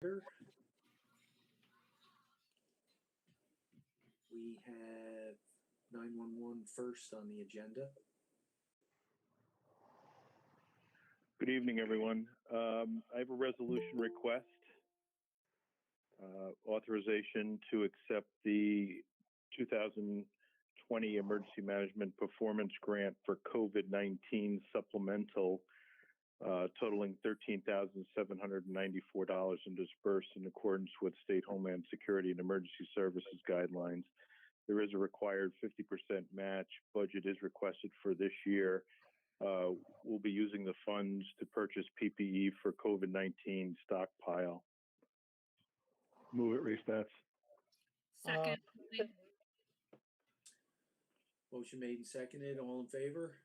order. We have 911 first on the agenda. Good evening, everyone. I have a resolution request, authorization to accept the 2020 Emergency Management Performance Grant for COVID-19 supplemental, totaling $13,794 and dispersed in accordance with State Homeland Security and Emergency Services guidelines. There is a required 50% match. Budget is requested for this year. We'll be using the funds to purchase PPE for COVID-19 stockpile. Move it, Restats. Second. Motion made and seconded. All in favor?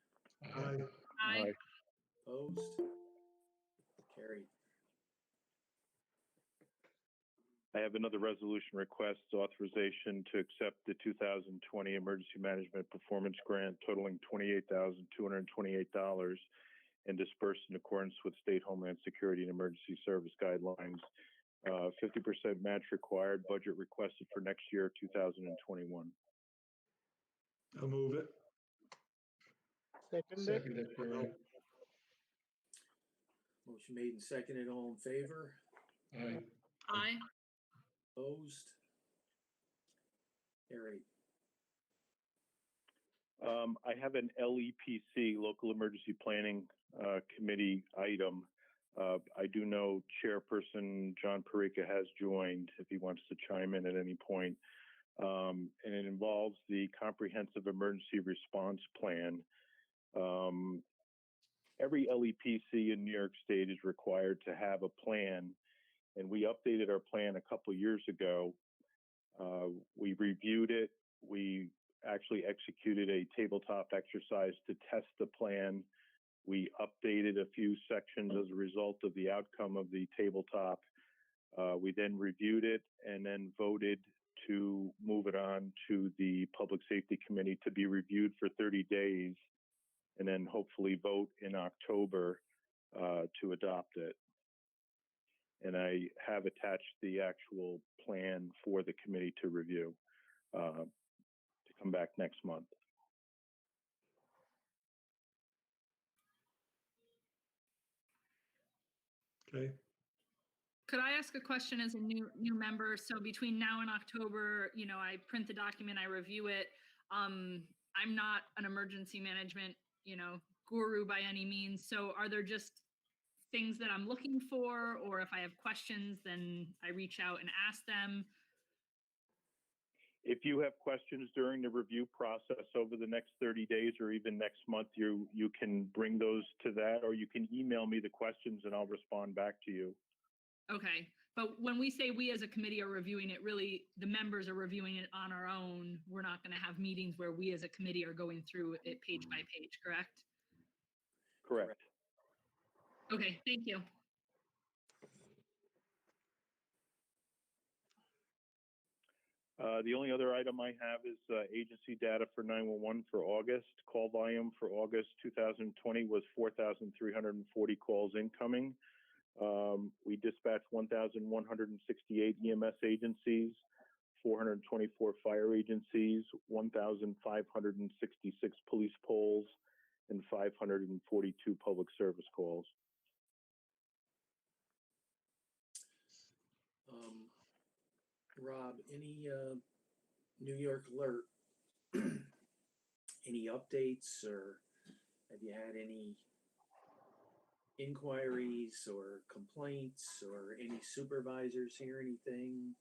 Aye. Aye. Opposed? Carried. I have another resolution request, authorization to accept the 2020 Emergency Management Performance Grant totaling $28,228 and dispersed in accordance with State Homeland Security and Emergency Service guidelines. 50% match required, budget requested for next year, 2021. I'll move it. Seconded. Motion made and seconded. All in favor? Aye. Aye. Opposed? Carried. I have an LEPC, Local Emergency Planning Committee item. I do know Chairperson John Perica has joined if he wants to chime in at any point. And it involves the Comprehensive Emergency Response Plan. Every LEPC in New York State is required to have a plan, and we updated our plan a couple years ago. We reviewed it. We actually executed a tabletop exercise to test the plan. We updated a few sections as a result of the outcome of the tabletop. We then reviewed it and then voted to move it on to the Public Safety Committee to be reviewed for 30 days and then hopefully vote in October to adopt it. And I have attached the actual plan for the committee to review to come back next month. Okay. Could I ask a question as a new member? So between now and October, I print the document, I review it. I'm not an emergency management, guru by any means. So are there just things that I'm looking for, or if I have questions, then I reach out and ask them? If you have questions during the review process over the next 30 days or even next month, you can bring those to that, or you can email me the questions and I'll respond back to you. Okay. But when we say we as a committee are reviewing it, really the members are reviewing it on our own. We're not going to have meetings where we as a committee are going through it page by page, correct? Correct. Okay, thank you. The only other item I have is agency data for 911 for August. Call volume for August 2020 was 4,340 calls incoming. We dispatched 1,168 EMS agencies, 424 fire agencies, 1,566 police polls, and 542 public service calls. Rob, any New York Alert, any updates, or have you had any inquiries or complaints, or any supervisors hear anything?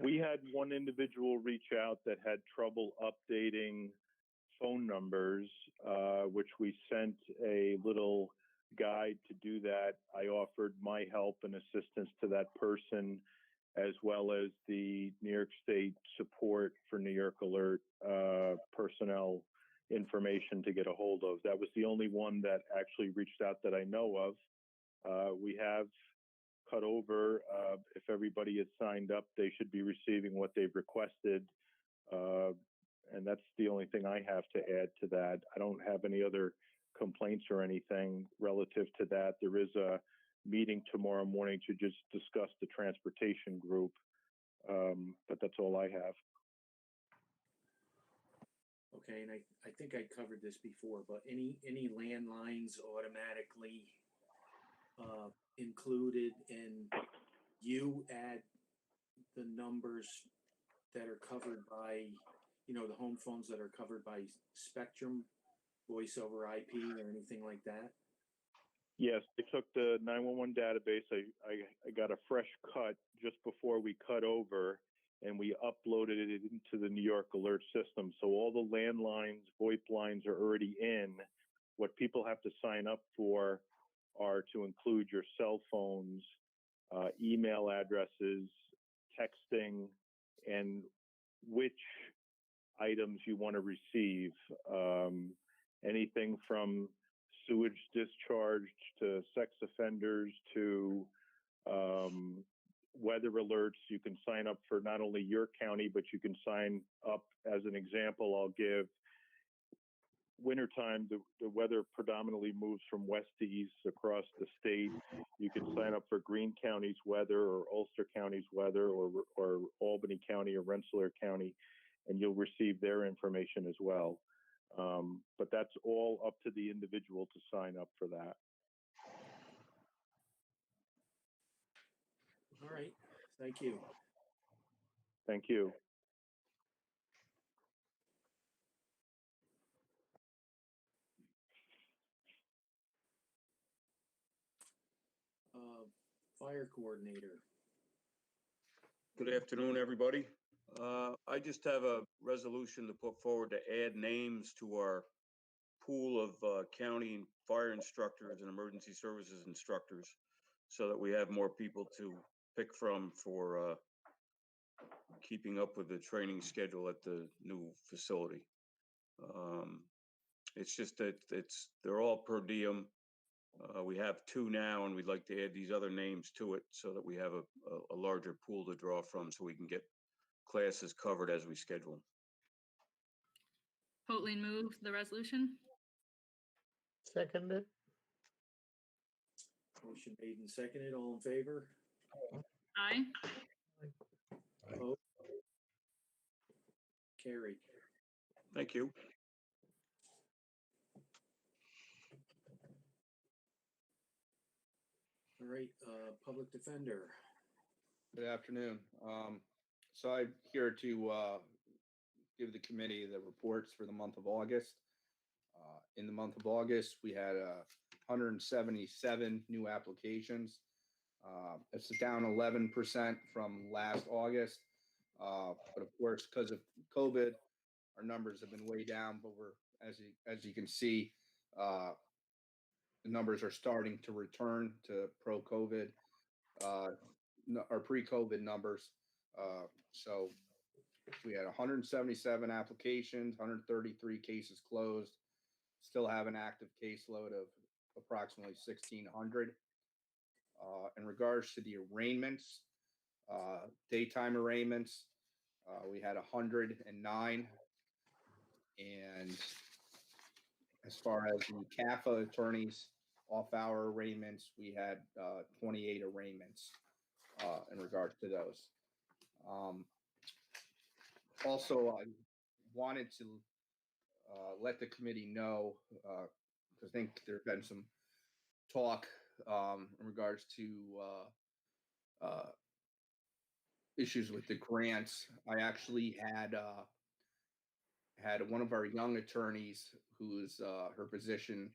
We had one individual reach out that had trouble updating phone numbers, which we sent a little guide to do that. I offered my help and assistance to that person, as well as the New York State support for New York Alert personnel information to get a hold of. That was the only one that actually reached out that I know of. We have cut over. If everybody is signed up, they should be receiving what they've requested. And that's the only thing I have to add to that. I don't have any other complaints or anything relative to that. There is a meeting tomorrow morning to just discuss the transportation group. But that's all I have. Okay, and I think I covered this before, but any landlines automatically included, and you add the numbers that are covered by, the home phones that are covered by Spectrum, voice over IP, or anything like that? Yes, I took the 911 database. I got a fresh cut just before we cut over, and we uploaded it into the New York alert system. So all the landlines, VoIP lines are already in. What people have to sign up for are to include your cell phones, email addresses, texting, and which items you want to receive. Anything from sewage discharge to sex offenders to weather alerts. You can sign up for not only your county, but you can sign up, as an example, I'll give. Wintertime, the weather predominantly moves from west to east across the state. You can sign up for Greene County's weather, or Ulster County's weather, or Albany County or Rensselaer County, and you'll receive their information as well. But that's all up to the individual to sign up for that. All right, thank you. Thank you. Fire coordinator. Good afternoon, everybody. I just have a resolution to put forward to add names to our pool of county fire instructors and emergency services instructors, so that we have more people to pick from for keeping up with the training schedule at the new facility. It's just that they're all per diem. We have 2 now, and we'd like to add these other names to it so that we have a larger pool to draw from, so we can get classes covered as we schedule. Hoatling move the resolution. Seconded. Motion made and seconded. All in favor? Aye. Opposed? Carried. Thank you. All right, public defender. Good afternoon. So I'm here to give the committee the reports for the month of August. In the month of August, we had 177 new applications. It's down 11% from last August. But of course, because of COVID, our numbers have been way down. But as you can see, the numbers are starting to return to pro-COVID or pre-COVID numbers. So we had 177 applications, 133 cases closed, still have an active caseload of approximately 1,600. In regards to the arraignments, daytime arraignments, we had 109. And as far as the CAFA attorneys, off-hour arraignments, we had 28 arraignments in regards to those. Also, I wanted to let the committee know, because I think there's been some talk in regards to issues with the grants. I actually had one of our young attorneys who's her position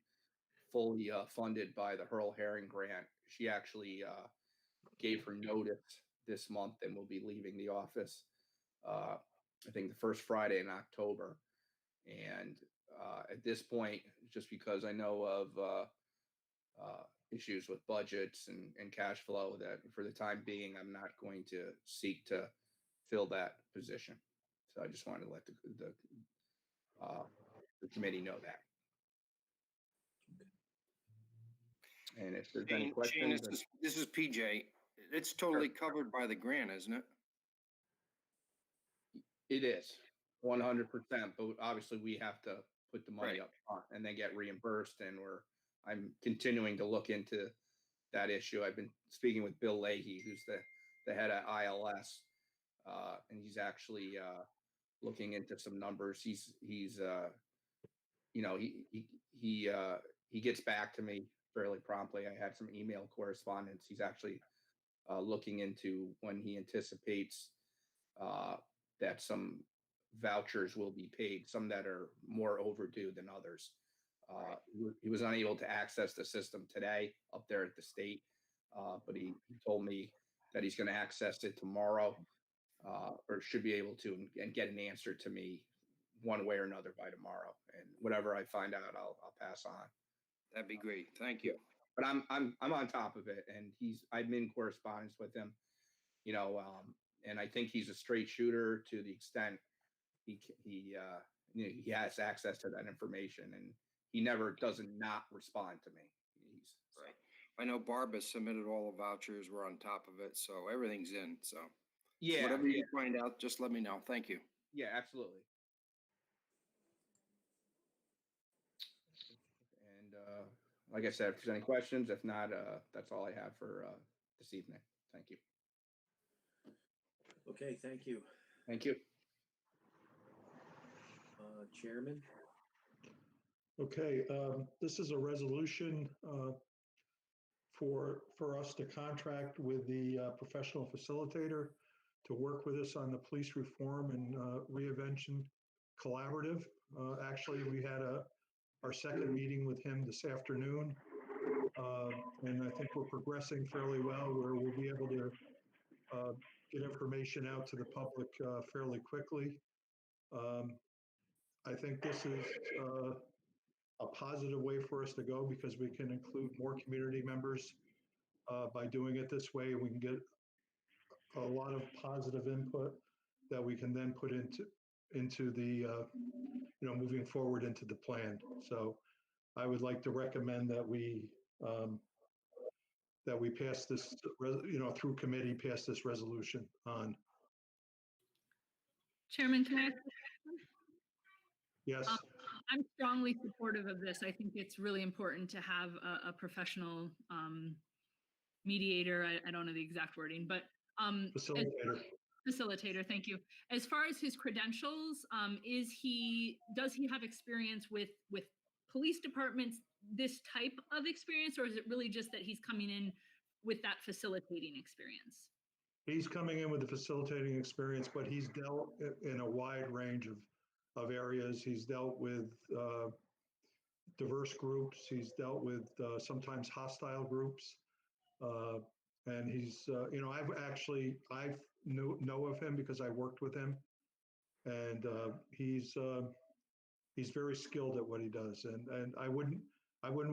fully funded by the Hurl Herring grant. She actually gave her notice this month and will be leaving the office, I think the first Friday in October. And at this point, just because I know of issues with budgets and cash flow, that for the time being, I'm not going to seek to fill that position. So I just wanted to let the committee know that. And if there's any questions, this is PJ. It's totally covered by the grant, isn't it? it is 100%. But obviously, we have to put the money Right. up front and then get reimbursed. And I'm continuing to look into that issue. I've been speaking with Bill Leahy, who's the head of ILS, and he's actually looking into some numbers. He's you know, he gets back to me fairly promptly. I had some email correspondence. He's actually looking into when he anticipates that some vouchers will be paid, some that are more overdue than others. He was unable to access the system today up there at the state, but he told me that he's going to access it tomorrow, or should be able to, and get an answer to me one way or another by tomorrow. And whatever I find out, I'll pass on. That'd be great. Thank you. But I'm on top of it, and I'm in correspondence with him, you know, and I think he's a straight shooter to the extent he you know, he has access to that information, and he never doesn't not respond to me. Right. I know Barb has submitted all the vouchers. We're on top of it, so everything's in. So Yeah, whatever you find out, just let me know. Thank you. yeah, absolutely. And like I said, if there's any questions, if not, that's all I have for this evening. Thank you. Okay, thank you. Thank you. Chairman? Okay, this is a resolution for us to contract with the professional facilitator to work with us on the police reform and reinvention collaborative. Actually, we had our second meeting with him this afternoon, and I think we're progressing fairly well, where we'll be able to get information out to the public fairly quickly. I think this is a positive way for us to go, because we can include more community members by doing it this way. We can get a lot of positive input that we can then put into the you know, moving forward into the plan. So I would like to recommend that we pass this, you know, through committee, pass this resolution on. Chairman, can I ask? Yes. I'm strongly supportive of this. I think it's really important to have a professional mediator. I don't know the exact wording, but Facilitator. Facilitator, thank you. As far as his credentials, does he have experience with police departments, this type of experience, or is it really just that he's coming in with that facilitating experience? He's coming in with the facilitating experience, but he's dealt in a wide range of areas. He's dealt with diverse groups. He's dealt with sometimes hostile groups. And he's, you know, I know of him because I worked with him, and he's very skilled at what he does. And I wouldn't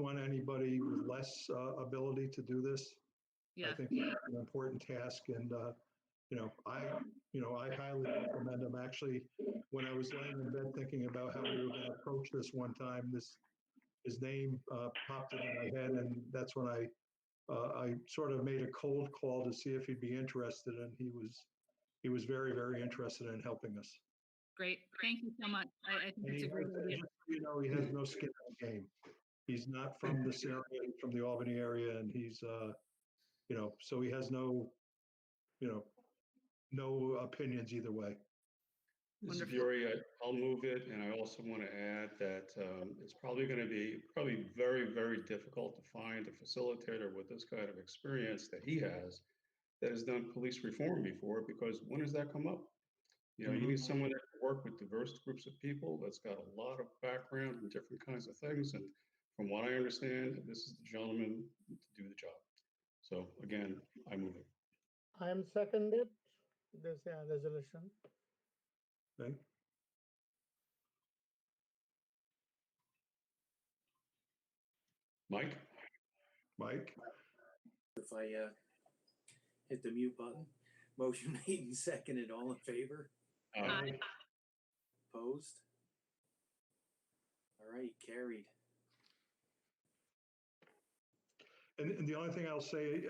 want anybody with less ability to do this. Yeah. I think it's an important task, and you know, I highly recommend him. Actually, when I was laying in bed thinking about how we were going to approach this one time, his name popped into my head, and that's when I sort of made a cold call to see if he'd be interested, and he was very, very interested in helping us. Great, thank you so much. I think it's a great idea. You know, he has no skin in the game. He's not from this area, he's from the Albany area, and he's, you know, so he has no, you know, no opinions either way. This is Wonderful. Yuri. I'll move it, and I also want to add that it's probably going to be very, very difficult to find a facilitator with this kind of experience that he has that has done police reform before, because when does that come up? You know, you need someone that can work with diverse groups of people, that's got a lot of background in different kinds of things. And from what I understand, this is the gentleman to do the job. So again, I move it. I am seconded this resolution. Okay. Mike? Mike? If I hit the mute button. Motion made and seconded. All in favor? Aye. Opposed? All right, carried. And the only thing I'll say,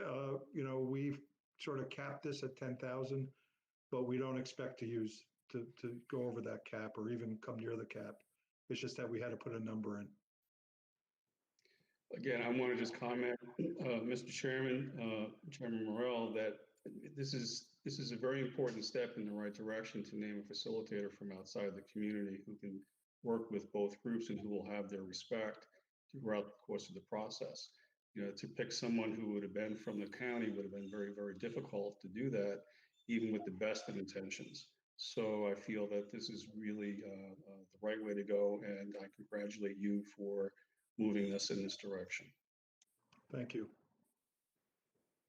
you know, we've sort of capped this at 10,000, but we don't expect to go over that cap or even come near the cap. It's just that we had to put a number in. again, I want to just comment, Mr. Chairman, Chairman Morel, that this is a very important step in the right direction to name a facilitator from outside the community who can work with both groups and who will have their respect throughout the course of the process. To pick someone who would have been from the county would have been very, very difficult to do that, even with the best of intentions. So I feel that this is really the right way to go, and I congratulate you for moving us in this direction. Thank you.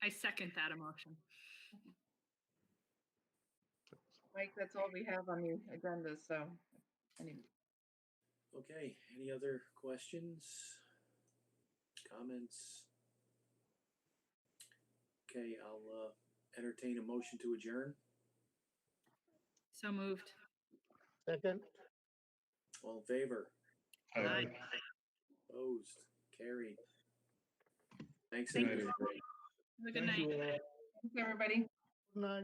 I second that emotion. Mike, that's all we have on the agenda, so. Okay, any other questions? Comments? Okay, I'll entertain a motion to adjourn. So moved. Second, All in favor? Aye. Opposed? Carried. Thanks, Good night, everybody. everybody. Have a good Thank night. you all. Thanks, everybody. good night.